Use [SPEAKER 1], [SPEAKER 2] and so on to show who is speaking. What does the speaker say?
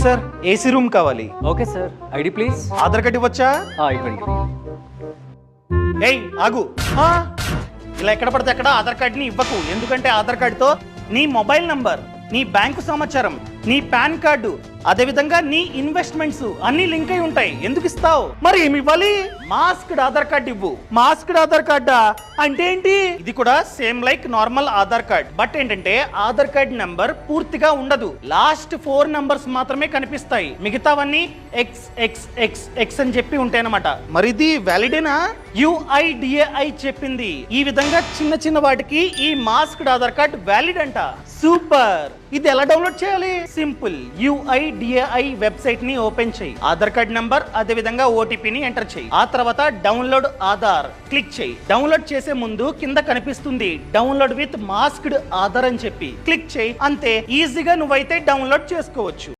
[SPEAKER 1] Sir AC room కావాలి.
[SPEAKER 2] Okay sir, ID please.
[SPEAKER 1] Aadhaar card ఇవ్వచ్చా?
[SPEAKER 2] ఇవ్వండి.
[SPEAKER 1] ఏయ్ ఆగు, ఇలా ఎక్కడ పడితే అక్కడ ఆధార్ కార్డుని ఇవ్వకు. ఎందుకంటే ఆధార్ కార్డుతో నీ మొబైల్ నంబర్, నీ బ్యాంకు సమాచారం, నీ పాన్ కార్డు, అదేవిధంగా నీ ఇన్వెస్ట్మెంట్స్ అన్ని లింక్ అయి ఉంటాయి. ఎందుకు ఇస్తావు? మరి ఏమి ఇవ్వాలి? మాస్క్డ్ ఆధార్ కార్డు ఇవ్వు. మాస్క్డ్ ఆధార్ కార్డా అంటే ఏంటి? ఇది కూడా same like normal Aadhaar card, but ఏంటంటే ఆధార్ కార్డ్ నంబర్ పూర్తిగా ఉండదు. లాస్ట్ 4 నంబర్స్ మాత్రమే కనిపిస్తాయి. మిగతావన్నీ ఎక్స్ ఎక్స్ ఎక్స్ ఎక్స్ అని చెప్పి ఉంటాయి అన్నమాట. మరి ఇది వ్యాలిడేనా? UIDAI చెప్పింది. ఈ విధంగా చిన్న చిన్న వాటికి ఈ మాస్క్డ్ ఆధార్ కార్డ్ వ్యాలిడ్ అంట. సూపర్. ఇది ఎలా డౌన్లోడ్ చేయాలి? సింపుల్. UIDAI వెబ్సైట్ ని ఓపెన్ చేయి. ఆధార్ కార్డ్ నంబర్ అదే విధంగా ఓటీపీని ఎంటర్ చేయి. ఆ తర్వాత డౌన్లోడ్ ఆధార్ క్లిక్ చేయి. డౌన్లోడ్ చేసే ముందు కింద కనిపిస్తుంది డౌన్లోడ్ విత్ మాస్క్డ్ ఆధార్ అని చెప్పి క్లిక్ చేయి. అంతే, ఈజీగా నువ్వైతే డౌన్లోడ్ చేసుకోవచ్చు.